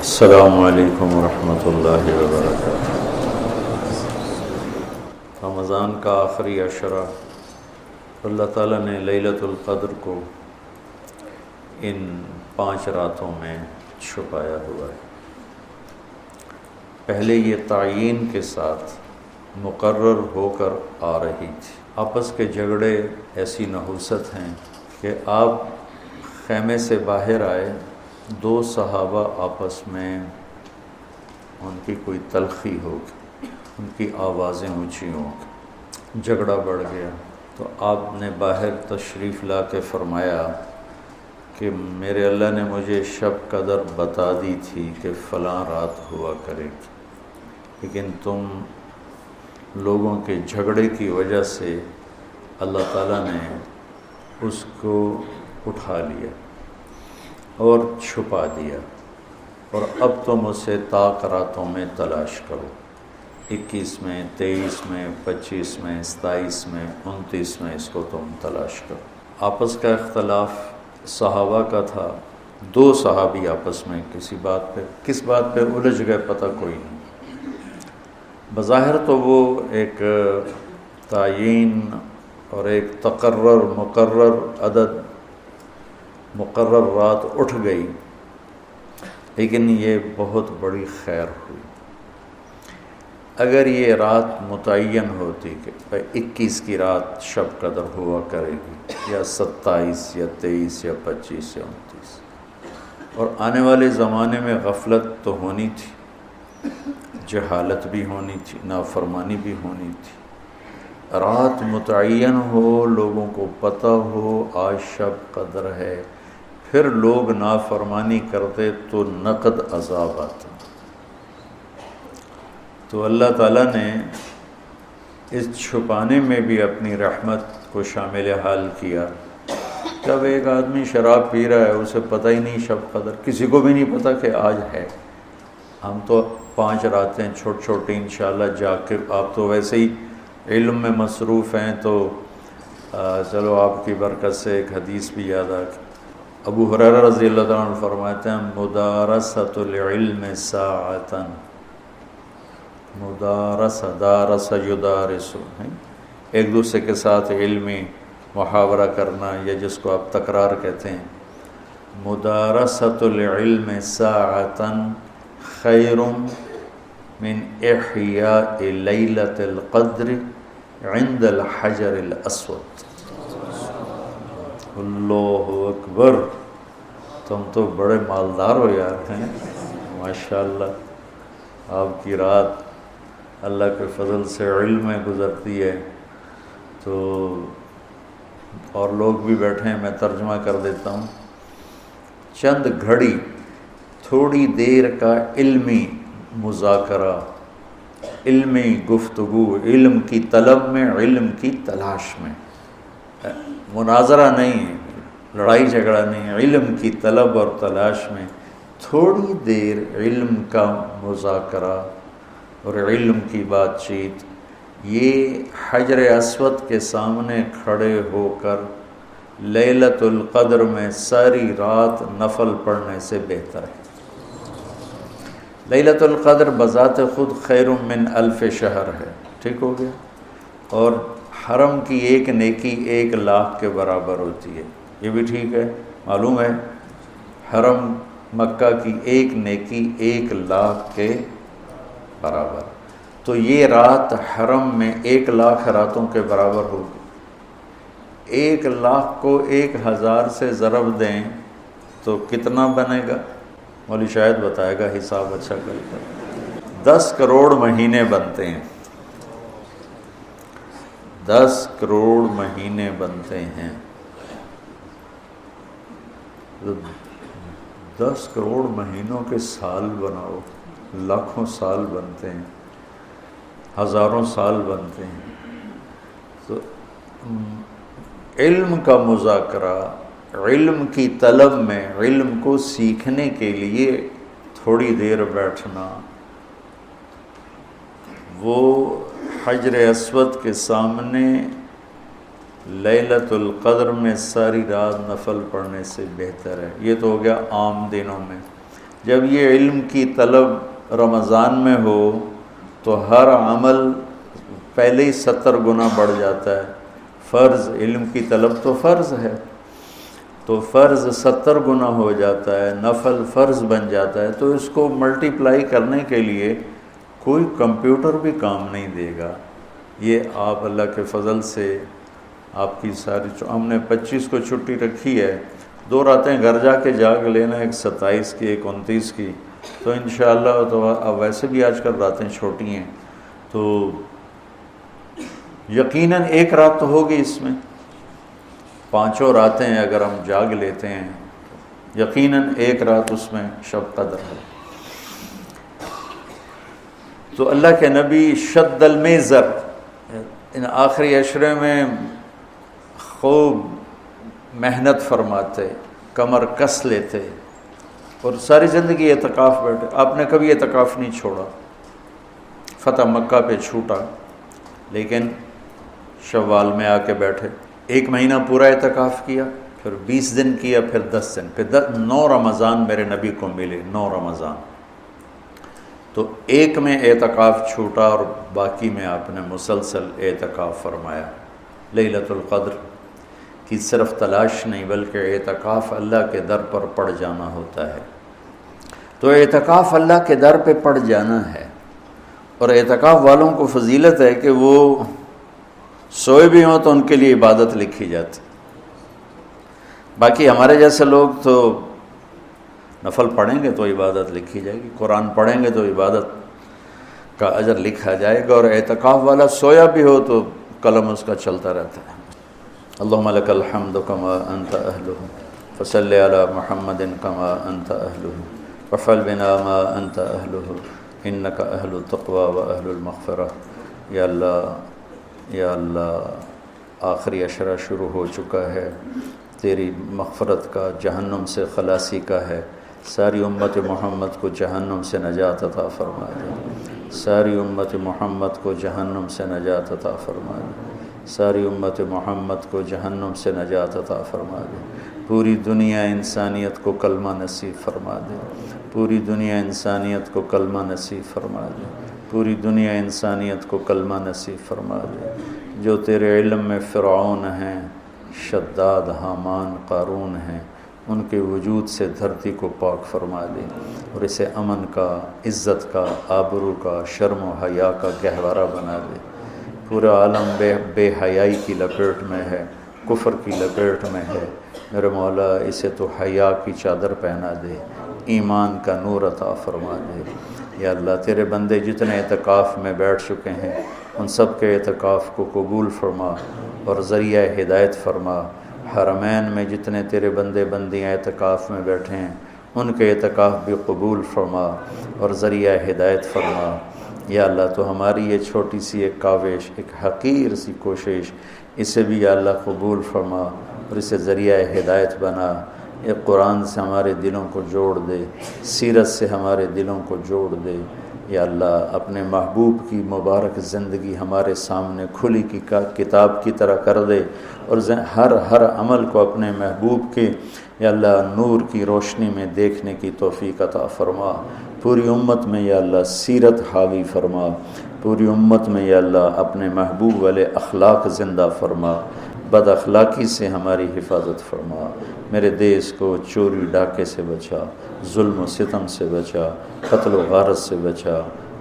السلام علیکم ورحمۃ اللہ وبرکاتہ۔ رمضان کا آخری عشرہ اللہ تعالیٰ نے لیلۃ القدر کو ان 5 راتوں میں چھپایا ہوا ہے۔ پہلے یہ تعیین کے ساتھ مقرر ہو کر آ رہی تھی۔ آپس کے جھگڑے ایسی نحوست ہیں کہ آپ خیمے سے باہر آئے، 2 صحابہ آپس میں ان کی کوئی تلخی ہوگی، ان کی آوازیں اونچی ہوں گی، جھگڑا بڑھ گیا تو آپ نے باہر تشریف لا کے فرمایا کہ میرے اللہ نے مجھے شب قدر بتا دی تھی کہ فلاں رات ہوا کرے گی، لیکن تم لوگوں کے جھگڑے کی وجہ سے اللہ تعالیٰ نے اس کو اٹھا لیا اور چھپا دیا، اور اب تم اسے طاق راتوں میں تلاش کرو، 21 میں، 23 میں، 25 میں، 27 میں، 29 میں اس کو تم تلاش کرو۔ آپس کا اختلاف صحابہ کا تھا، 2 صحابی آپس میں کس بات پہ الجھ گئے پتہ کوئی نہیں۔ بظاہر تو وہ ایک تعیین اور ایک مقرر عدد، مقرر رات اٹھ گئی، لیکن یہ بہت بڑی خیر ہوئی۔ اگر یہ رات متعین ہوتی کہ 21 کی رات شب قدر ہوا کرے گی، یا 27 یا 23 یا 25 یا 29، اور آنے والے زمانے میں غفلت تو ہونی تھی، جہالت بھی ہونی تھی، نافرمانی بھی ہونی تھی۔ رات متعین ہو، لوگوں کو پتہ ہو آج شب قدر ہے، پھر لوگ نافرمانی کرتے تو نقد عذاب آتا۔ تو اللہ تعالیٰ نے اس چھپانے میں بھی اپنی رحمت کو شامل حال کیا۔ جب ایک آدمی شراب پی رہا ہے، اسے پتہ ہی نہیں شب قدر، کسی کو بھی نہیں پتہ کہ آج ہے۔ ہم تو 5 راتیں چھوٹی انشاءاللہ جاگ کے، آپ تو ویسے ہی علم میں مصروف ہیں، تو چلو آپ کی برکت سے ایک حدیث بھی یاد آ گئی۔ ابو ہریرہ رضی اللہ تعالیٰ عنہ فرماتے ہیں مدارست العلم ساعتاً، دارس یدارس، ایک دوسرے کے ساتھ علمی محاورہ کرنا، یا جس کو آپ تکرار کہتے ہیں، مدارست العلم ساعتاً خیر من احیاء لیلۃ القدر عند الحجر الاسود۔ اللہ اکبر، تم تو بڑے مالدار ہو یار، ہیں ماشاءاللہ۔ آپ کی رات اللہ کے فضل سے علم میں گزرتی ہے، تو اور لوگ بھی بیٹھے ہیں، میں ترجمہ کر دیتا ہوں۔ چند گھڑی، تھوڑی دیر کا علمی مذاکرہ، علمی گفتگو، علم کی طلب میں، علم کی تلاش میں، مناظرہ نہیں، لڑائی جھگڑا نہیں، علم کی طلب اور تلاش میں تھوڑی دیر علم کا مذاکرہ اور علم کی بات چیت، یہ حجر اسود کے سامنے کھڑے ہو کر لیلۃ القدر میں ساری رات نفل پڑھنے سے بہتر ہے۔ لیلۃ القدر بذات خود خیر من 1000 شہر ہے، ٹھیک ہو گیا، اور حرم کی ایک نیکی 1,00,000 کے برابر ہوتی ہے، یہ بھی ٹھیک ہے، معلوم ہے، حرم مکہ کی ایک نیکی 1,00,000 کے برابر، تو یہ رات حرم میں 1,00,000 راتوں کے برابر ہوگی۔ 1,00,000 کو 1,000 سے ضرب دیں تو کتنا بنے گا؟ مولوی شاید بتائے گا، حساب اچھا کر کر 10 کروڑ مہینے بنتے ہیں، 10 کروڑ مہینے بنتے ہیں، 10 کروڑ مہینوں کے سال بناؤ، لاکھوں سال بنتے ہیں، ہزاروں سال بنتے ہیں۔ تو علم کا مذاکرہ، علم کی طلب میں، علم کو سیکھنے کے لیے تھوڑی دیر بیٹھنا، وہ حجر اسود کے سامنے لیلۃ القدر میں ساری رات نفل پڑھنے سے بہتر ہے۔ یہ تو ہو گیا عام دنوں میں، جب یہ علم کی طلب رمضان میں ہو تو ہر عمل پہلے ہی 70 گنا بڑھ جاتا ہے۔ فرض علم کی طلب تو فرض ہے، تو فرض 70 گنا ہو جاتا ہے، نفل فرض بن جاتا ہے، تو اس کو ملٹیپلائی کرنے کے لیے کوئی کمپیوٹر بھی کام نہیں دے گا۔ یہ آپ اللہ کے فضل سے آپ کی ساری ہم نے 25 کو چھٹی رکھی ہے، 2 راتیں گھر جا کے جاگ لینا، ایک 27 کی ایک 29 کی، تو انشاءاللہ تو اب ویسے بھی آج کل راتیں چھوٹی ہیں، تو یقیناً 1 رات تو ہوگی اس میں، 5 راتیں اگر ہم جاگ لیتے ہیں یقیناً 1 رات اس میں شب قدر ہے۔ تو اللہ کے نبی شد المیزر ان آخری عشرے میں خوب محنت فرماتے، کمر کس لیتے، اور ساری زندگی اعتکاف بیٹھے۔ آپ نے کبھی اعتکاف نہیں چھوڑا، فتح مکہ پہ چھوٹا لیکن شوال میں آ کے بیٹھے، 1 مہینہ پورا اعتکاف کیا، پھر 20 دن کیا، پھر 10 دن، پھر 9 رمضان میرے نبی کو ملے، 9 رمضان۔ تو 1 میں اعتکاف چھوٹا اور باقی میں آپ نے مسلسل اعتکاف فرمایا۔ لیلۃ القدر کی صرف تلاش نہیں بلکہ اعتکاف اللہ کے در پر پڑ جانا ہوتا ہے۔ تو اعتکاف اللہ کے در پہ پڑ جانا ہے، اور اعتکاف والوں کو فضیلت ہے کہ وہ سوئے بھی ہوں تو ان کے لیے عبادت لکھی جاتی۔ باقی ہمارے جیسے لوگ تو نفل پڑھیں گے تو عبادت لکھی جائے گی، قرآن پڑھیں گے تو عبادت کا اجر لکھا جائے گا، اور اعتکاف والا سویا بھی ہو تو قلم اس کا چلتا رہتا ہے۔ اللہم لک الحمد کما انت اہلہ فصل علی محمد کما انت اہلہ وفعل بنا ما انت اہلہ انک اہل التقوی و اہل المغفرہ۔ یا اللہ آخری عشرہ شروع ہو چکا ہے، تیری مغفرت کا، جہنم سے خلاصی کا ہے، ساری امت محمد کو جہنم سے نجات عطا فرما دے، ساری امت محمد کو جہنم سے نجات عطا فرما دے، ساری امت محمد کو جہنم سے نجات عطا فرما دے، پوری دنیا انسانیت کو کلمہ نصیب فرما دے، پوری دنیا انسانیت کو کلمہ نصیب فرما دے، پوری دنیا انسانیت کو کلمہ نصیب فرما دے۔ جو تیرے علم میں فرعون ہیں، شداد، حامان، قارون ہیں، ان کے وجود سے دھرتی کو پاک فرما دے، اور اسے امن کا، عزت کا، آبرو کا، شرم و حیا کا گہوارہ بنا دے۔ پورا عالم بے حیائی کی لپیٹ میں ہے، کفر کی لپیٹ میں ہے، میرے مولا اسے تو حیا کی چادر پہنا دے، ایمان کا نور عطا فرما دے۔ یا اللہ تیرے بندے جتنے اعتکاف میں بیٹھ چکے ہیں ان سب کے اعتکاف کو قبول فرما اور ذریعہ ہدایت فرما۔ حرمین میں جتنے تیرے بندے بندیاں اعتکاف میں بیٹھے ہیں ان کے اعتکاف بھی قبول فرما اور ذریعہ ہدایت فرما۔ یا اللہ تو ہماری یہ چھوٹی سی ایک کاوش، ایک حقیر سی کوشش، اسے بھی یا اللہ قبول فرما اور اسے ذریعہ ہدایت بنا۔ ایک قرآن سے ہمارے دلوں کو جوڑ دے، سیرت سے ہمارے دلوں کو جوڑ دے۔ یا اللہ اپنے محبوب کی مبارک زندگی ہمارے سامنے کھلی کی کتاب کی طرح کر دے، اور ہر عمل کو اپنے محبوب کے یا اللہ نور کی روشنی میں دیکھنے کی توفیق عطا فرما۔ پوری امت میں یا اللہ سیرت حاوی فرما، پوری امت میں یا اللہ اپنے محبوب والے اخلاق زندہ فرما، بد اخلاقی سے ہماری حفاظت فرما۔ میرے دیس کو چوری ڈاکے سے بچا، ظلم و ستم سے بچا، قتل و غارت سے بچا،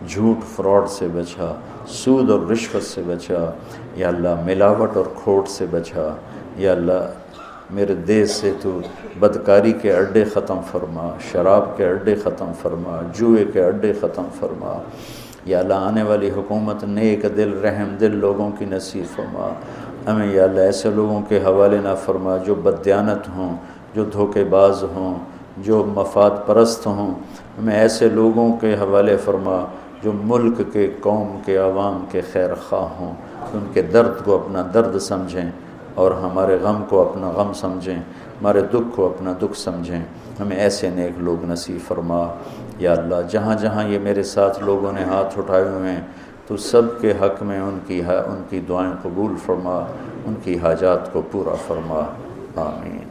جھوٹ فراڈ سے بچا، سود اور رشوت سے بچا، یا اللہ ملاوٹ اور کھوٹ سے بچا۔ یا اللہ میرے دیس سے تو بدکاری کے اڈے ختم فرما، شراب کے اڈے ختم فرما، جوئے کے اڈے ختم فرما۔ یا اللہ آنے والی حکومت نیک دل رحم دل لوگوں کی نصیب فرما۔ ہمیں یا اللہ ایسے لوگوں کے حوالے نہ فرما جو بددیانت ہوں، جو دھوکے باز ہوں، جو مفاد پرست ہوں۔ ہمیں ایسے لوگوں کے حوالے فرما جو ملک کے، قوم کے، عوام کے خیر خواہ ہوں، ان کے درد کو اپنا درد سمجھیں اور ہمارے غم کو اپنا غم سمجھیں، ہمارے دکھ کو اپنا دکھ سمجھیں۔ ہمیں ایسے نیک لوگ نصیب فرما۔ یا اللہ جہاں جہاں یہ میرے ساتھ لوگوں نے ہاتھ اٹھائے ہوئے ہیں تو سب کے حق میں ان کی دعائیں قبول فرما، ان کی حاجات کو پورا فرما، آمین۔